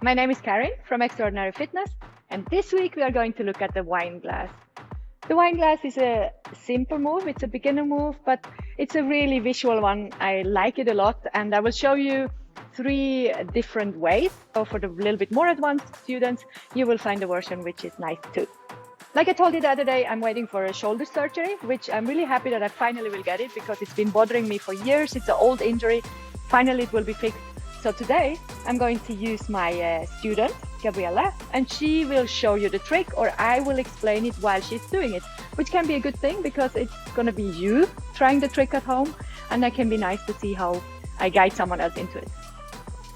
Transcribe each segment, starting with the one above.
My name is Karin from Extraordinary Fitness, and this week we are going to look at the Wineglass. The Wineglass is a simple move, it's a beginner move, but it's a really visual one. I like it a lot, and I will show you 3 different ways. So for the little bit more advanced students, you will find a version which is nice too. Like I told you the other day, I'm waiting for a shoulder surgery, which I'm really happy that I finally will get it because it's been bothering me for years. It's an old injury. Finally, it will be fixed. So today I'm going to use my student, Gabriella, and she will show you the trick, or I will explain it while she's doing it, which can be a good thing because it's going to be you trying the trick at home, and that can be nice to see how I guide someone else into it.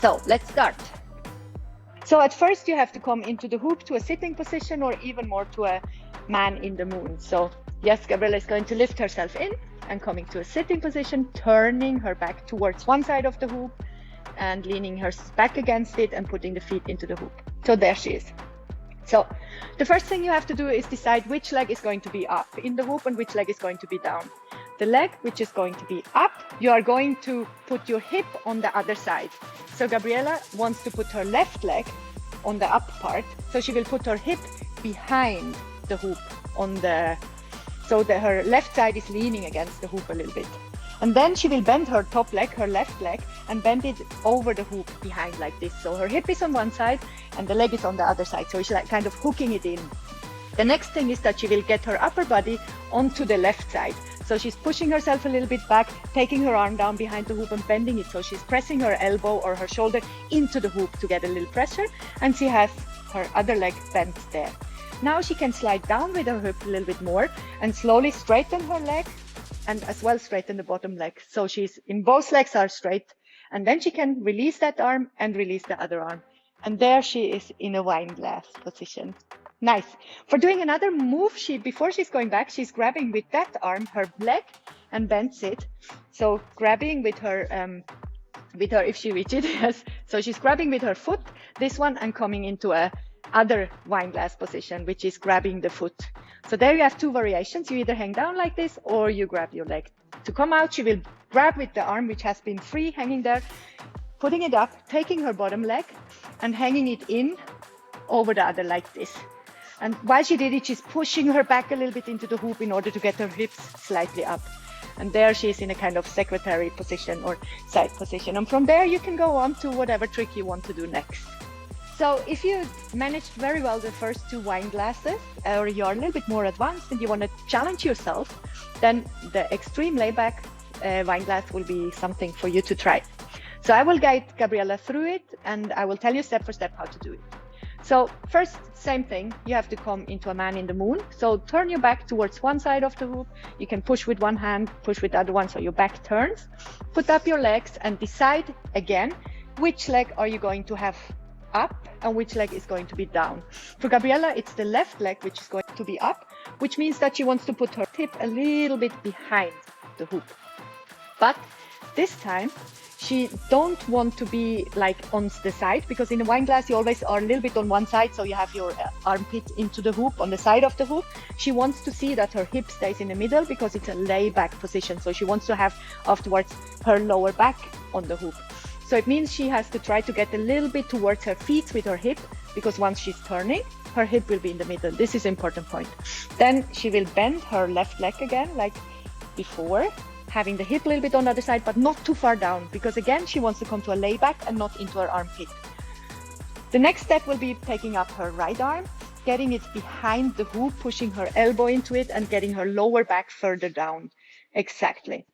So let's start. So at first you have to come into the hoop to a sitting position, or even more to a man in the moon. So yes, Gabriella is going to lift herself in and coming to a sitting position, turning her back towards one side of the hoop and leaning her back against it and putting the feet into the hoop. So there she is. So the first thing you have to do is decide which leg is going to be up in the hoop and which leg is going to be down. The leg which is going to be up, you are going to put your hip on the other side. So Gabriella wants to put her left leg on the up part, so she will put her hip behind the hoop on the, so that her left side is leaning against the hoop a little bit. And then she will bend her top leg, her left leg, and bend it over the hoop behind like this. So her hip is on one side and the leg is on the other side. So she's like kind of hooking it in. The next thing is that she will get her upper body onto the left side. So she's pushing herself a little bit back, taking her arm down behind the hoop and bending it. So she's pressing her elbow or her shoulder into the hoop to get a little pressure. And she has her other leg bent there. Now she can slide down with her hip a little bit more and slowly straighten her leg, and as well straighten the bottom leg. So she's in both legs are straight, and then she can release that arm and release the other arm. And there she is in a Wineglass position. Nice. For doing another move, before she's going back, she's grabbing with that arm her leg and bends it. So grabbing with her, if she reaches it, yes. So she's grabbing with her foot, this one, and coming into a other Wineglass position, which is grabbing the foot. So there you have 2 variations. You either hang down like this or you grab your leg. To come out, she will grab with the arm which has been free hanging there, putting it up, taking her bottom leg and hanging it in over the other like this. And while she did it, she's pushing her back a little bit into the hoop in order to get her hips slightly up. And there she is in a kind of secretary position or side position. And from there, you can go on to whatever trick you want to do next. So if you managed very well the first 2 Wineglasses, or you're a little bit more advanced and you want to challenge yourself, then the extreme layback Wineglass will be something for you to try. So I will guide Gabriella through it, and I will tell you step for step how to do it. So first, same thing, you have to come into a man in the moon. So turn your back towards one side of the hoop. You can push with one hand, push with the other one, so your back turns. Put up your legs and decide again which leg are you going to have up and which leg is going to be down. For Gabriella, it's the left leg which is going to be up, which means that she wants to put her hip a little bit behind the hoop. But this time she don't want to be like on the side, because in a Wineglass you always are a little bit on one side, so you have your armpit into the hoop on the side of the hoop. She wants to see that her hip stays in the middle because it's a layback position, so she wants to have afterwards her lower back on the hoop. So it means she has to try to get a little bit towards her feet with her hip, because once she's turning, her hip will be in the middle. This is an important point. Then she will bend her left leg again, like before, having the hip a little bit on the other side, but not too far down, because again, she wants to come to a layback and not into her armpit. The next step will be taking up her right arm, getting it behind the hoop, pushing her elbow into it and getting her lower back further down. Exactly.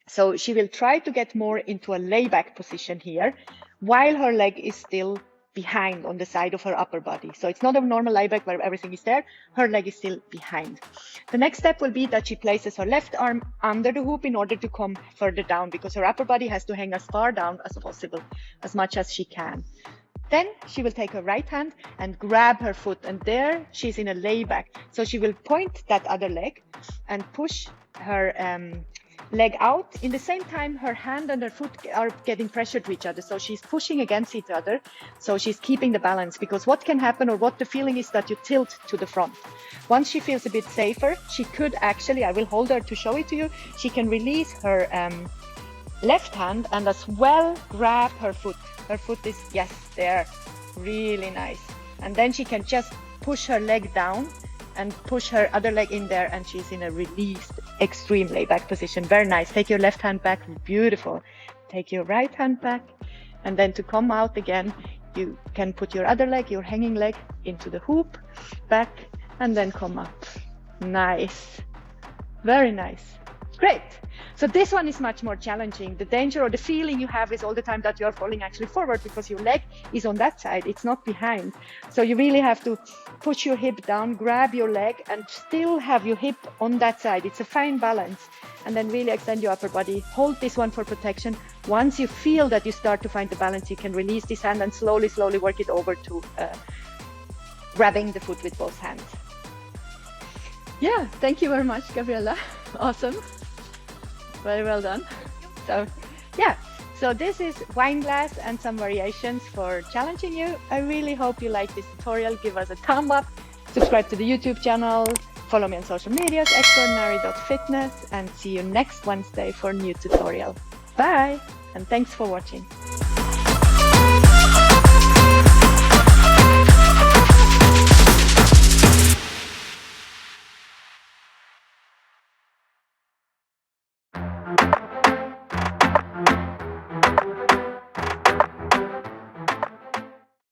So she will try to get more into a layback position here, while her leg is still behind on the side of her upper body. So it's not a normal layback where everything is there, her leg is still behind. The next step will be that she places her left arm under the hoop in order to come further down, because her upper body has to hang as far down as possible, as much as she can. Then she will take her right hand and grab her foot, and there she's in a layback. So she will point that other leg and push her leg out. In the same time, her hand and her foot are getting pressure to each other, so she's pushing against each other, so she's keeping the balance, because what can happen, or what the feeling is, that you tilt to the front. Once she feels a bit safer, she could actually, I will hold her to show it to you, she can release her left hand and as well grab her foot. Her foot is, yes, there. Really nice. And then she can just push her leg down and push her other leg in there, and she's in a released extreme layback position. Very nice. Take your left hand back. Beautiful. Take your right hand back, and then to come out again, you can put your other leg, your hanging leg, into the hoop, back, and then come up. Nice. Very nice. Great. So this one is much more challenging. The danger or the feeling you have is all the time that you're falling actually forward because your leg is on that side. It's not behind. So you really have to push your hip down, grab your leg, and still have your hip on that side. It's a fine balance. And then really extend your upper body. Hold this one for protection. Once you feel that you start to find the balance, you can release this hand and slowly, slowly work it over to grabbing the foot with both hands. Yeah, thank you very much, Gabriella. Awesome. Very well done. So yeah, so this is Wineglass and some variations for challenging you. I really hope you like this tutorial. Give us a thumb up, subscribe to the YouTube channel, follow me on social medias, extraordinary.fitness, and see you next Wednesday for a new tutorial. Bye, and thanks for watching.